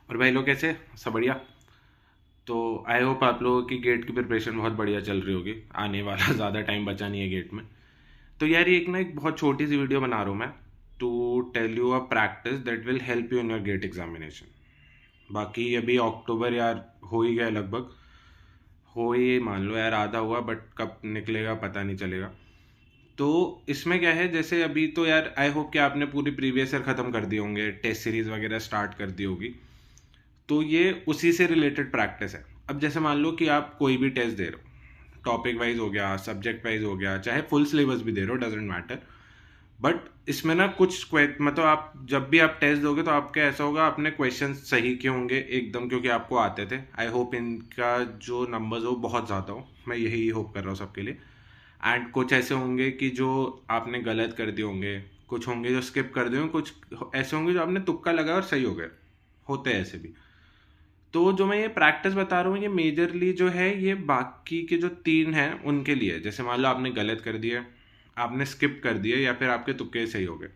और भाई लोग कैसे, सब बढ़िया। तो आई होप आप लोगों की गेट की प्रिपरेशन बहुत बढ़िया चल रही होगी। आने वाला ज़्यादा टाइम बचा नहीं है गेट में। तो यार ये एक बहुत छोटी सी वीडियो बना रहा हूँ मैं, to tell you a practice that will help you in your GATE examination. बाकी अभी अक्टूबर यार हो ही गया लगभग, हो ही मान लो यार, आधा हुआ, बट कब निकलेगा पता नहीं चलेगा। तो इसमें क्या है, जैसे अभी तो यार आई होप कि आपने पूरी प्रीवियस ईयर ख़त्म कर दिए होंगे, टेस्ट सीरीज़ वगैरह स्टार्ट कर दी होगी। तो ये उसी से रिलेटेड प्रैक्टिस है। अब जैसे मान लो कि आप कोई भी टेस्ट दे रहे हो, टॉपिक वाइज हो गया, सब्जेक्ट वाइज हो गया, चाहे फुल सिलेबस भी दे रहे हो, डजेंट मैटर। बट इसमें ना कुछ मतलब आप जब भी आप टेस्ट दोगे तो आपका ऐसा होगा, आपने क्वेश्चन सही किए होंगे एकदम, क्योंकि आपको आते थे। आई होप इनका जो नंबर्स हो बहुत ज़्यादा हो, मैं यही होप कर रहा हूँ सबके लिए। एंड कुछ ऐसे होंगे कि जो आपने गलत कर दिए होंगे, कुछ होंगे जो स्किप कर दिए होंगे, कुछ ऐसे होंगे जो आपने तुक्का लगाया और सही हो गए, होते हैं ऐसे भी। तो जो मैं ये प्रैक्टिस बता रहा हूँ, ये मेजरली जो है ये बाकी के जो तीन हैं उनके लिए। जैसे मान लो आपने गलत कर दिया, आपने स्किप कर दिया, या फिर आपके तुक्के सही हो गए।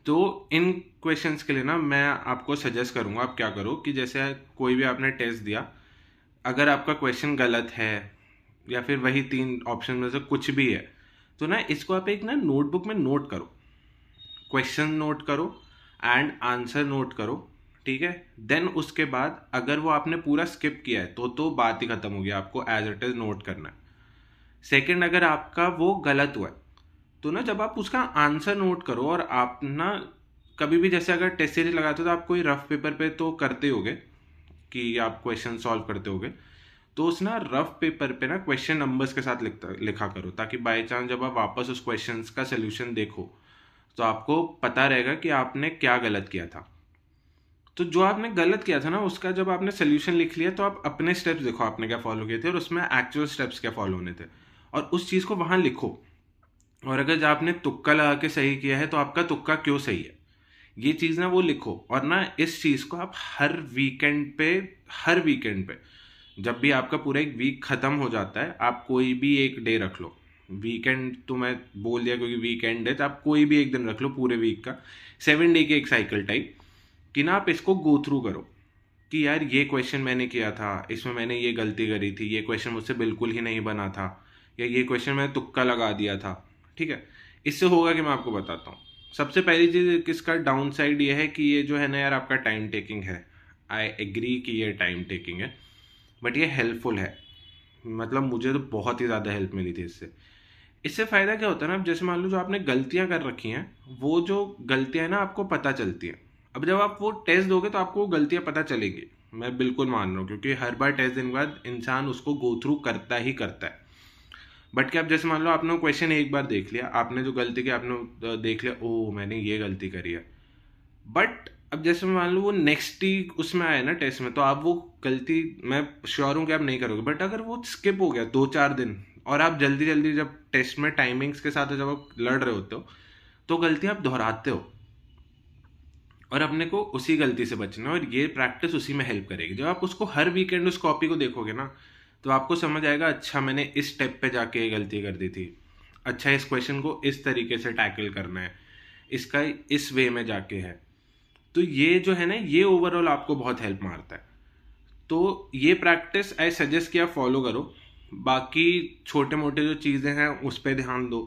तो इन क्वेश्चंस के लिए ना मैं आपको सजेस्ट करूँगा, आप क्या करो कि जैसे कोई भी आपने टेस्ट दिया, अगर आपका क्वेश्चन गलत है या फिर वही तीन ऑप्शन में से कुछ भी है, तो ना इसको आप एक ना नोटबुक में नोट करो, क्वेश्चन नोट करो एंड आंसर नोट करो। ठीक है, देन उसके बाद अगर वो आपने पूरा स्किप किया है तो बात ही खत्म हो गई, आपको एज इट इज नोट करना है। सेकंड, अगर आपका वो गलत हुआ है तो ना जब आप उसका आंसर नोट करो, और आप ना कभी भी जैसे अगर टेस्ट सीरीज लगाते हो तो आप कोई रफ पेपर पे तो करते होगे कि आप क्वेश्चन सॉल्व करते होगे। तो उस ना रफ पेपर पे ना क्वेश्चन नंबर्स के साथ लिखा करो, ताकि बाय चांस जब आप वापस उस क्वेश्चन का सोल्यूशन देखो तो आपको पता रहेगा कि आपने क्या गलत किया था। तो जो आपने गलत किया था ना, उसका जब आपने सोल्यूशन लिख लिया तो आप अपने स्टेप्स देखो आपने क्या फॉलो किए थे, और उसमें एक्चुअल स्टेप्स क्या फॉलो होने थे, और उस चीज़ को वहाँ लिखो। और अगर जो आपने तुक्का लगा के सही किया है तो आपका तुक्का क्यों सही है, ये चीज़ ना वो लिखो। और ना इस चीज़ को आप हर वीकेंड पे जब भी आपका पूरा एक वीक ख़त्म हो जाता है, आप कोई भी एक डे रख लो। वीकेंड तो मैं बोल दिया क्योंकि वीकेंड है, तो आप कोई भी एक दिन रख लो पूरे वीक का, 7 डे की एक साइकिल टाइप, कि ना आप इसको गो थ्रू करो कि यार ये क्वेश्चन मैंने किया था, इसमें मैंने ये गलती करी थी, ये क्वेश्चन मुझसे बिल्कुल ही नहीं बना था, या ये क्वेश्चन मैंने तुक्का लगा दिया था। ठीक है, इससे होगा कि मैं आपको बताता हूँ। सबसे पहली चीज़, किसका डाउन साइड ये है कि ये जो है ना यार, आपका टाइम टेकिंग है। आई एग्री कि ये टाइम टेकिंग है, बट ये हेल्पफुल है। मतलब मुझे तो बहुत ही ज़्यादा हेल्प मिली थी इससे। इससे फ़ायदा क्या होता है ना, अब जैसे मान लो जो आपने गलतियाँ कर रखी हैं, वो जो गलतियाँ हैं ना आपको पता चलती हैं। अब जब आप वो टेस्ट दोगे तो आपको वो गलतियाँ पता चलेंगी, मैं बिल्कुल मान रहा हूँ, क्योंकि हर बार टेस्ट देने के बाद इंसान उसको गो थ्रू करता ही करता है। बट क्या, अब जैसे मान लो आपने वो क्वेश्चन एक बार देख लिया, आपने जो गलती की आपने देख लिया, ओ मैंने ये गलती करी है। बट अब जैसे मान लो वो नेक्स्ट ही उसमें आया ना टेस्ट में, तो आप वो गलती, मैं श्योर हूँ कि आप नहीं करोगे। बट अगर वो स्किप हो गया 2-4 दिन, और आप जल्दी जल्दी जब टेस्ट में टाइमिंग्स के साथ जब आप लड़ रहे होते हो, तो गलती आप दोहराते हो, और अपने को उसी गलती से बचना है। और ये प्रैक्टिस उसी में हेल्प करेगी। जब आप उसको हर वीकेंड उस कॉपी को देखोगे ना, तो आपको समझ आएगा, अच्छा मैंने इस स्टेप पे जाके ये गलती कर दी थी, अच्छा इस क्वेश्चन को इस तरीके से टैकल करना है, इसका इस वे में जाके है। तो ये जो है ना, ये ओवरऑल आपको बहुत हेल्प मारता है। तो ये प्रैक्टिस आई सजेस्ट किया फॉलो करो। बाकी छोटे मोटे जो चीज़ें हैं उस पर ध्यान दो।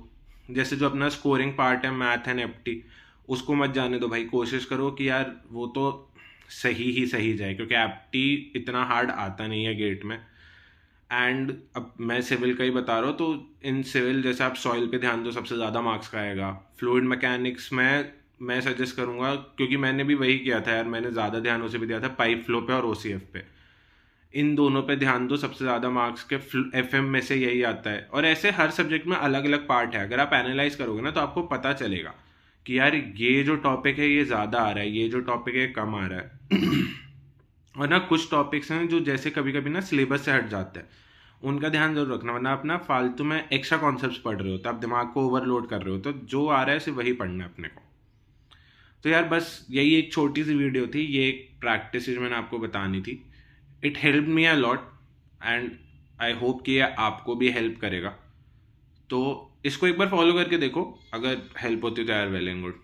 जैसे जो अपना स्कोरिंग पार्ट है, मैथ एंड एप्टी, उसको मत जाने दो भाई। कोशिश करो कि यार वो तो सही ही सही जाए, क्योंकि एप्टी इतना हार्ड आता नहीं है गेट में। एंड अब मैं सिविल का ही बता रहा हूँ, तो इन सिविल जैसे आप सॉइल पे ध्यान दो, सबसे ज़्यादा मार्क्स का आएगा। फ्लूइड मैकेनिक्स में मैं सजेस्ट करूँगा, क्योंकि मैंने भी वही किया था यार, मैंने ज़्यादा ध्यान उसे भी दिया था, पाइप फ्लो पे और ओसीएफ पे। इन दोनों पे ध्यान दो, सबसे ज़्यादा मार्क्स के एफएम में से यही आता है। और ऐसे हर सब्जेक्ट में अलग अलग पार्ट है, अगर आप एनालाइज करोगे ना तो आपको पता चलेगा कि यार ये जो टॉपिक है ये ज़्यादा आ रहा है, ये जो टॉपिक है कम आ रहा है। और ना कुछ टॉपिक्स हैं जो जैसे कभी कभी ना सिलेबस से हट जाते हैं, उनका ध्यान जरूर रखना, वरना आप ना फालतू में एक्स्ट्रा कॉन्सेप्ट्स पढ़ रहे हो, तो आप दिमाग को ओवरलोड कर रहे हो, तो जो आ रहा है सिर्फ वही पढ़ना है अपने को। तो यार बस यही एक छोटी सी वीडियो थी, ये एक प्रैक्टिस जो मैंने आपको बतानी थी। It help me a lot, and I hope कि ये आपको भी हेल्प करेगा। तो इसको एक बार फॉलो करके देखो, अगर हेल्प होती है तो यार वेल एंड गुड।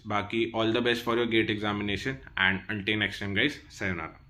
बाकी all the best for your GATE examination and until next time guys, sayonara.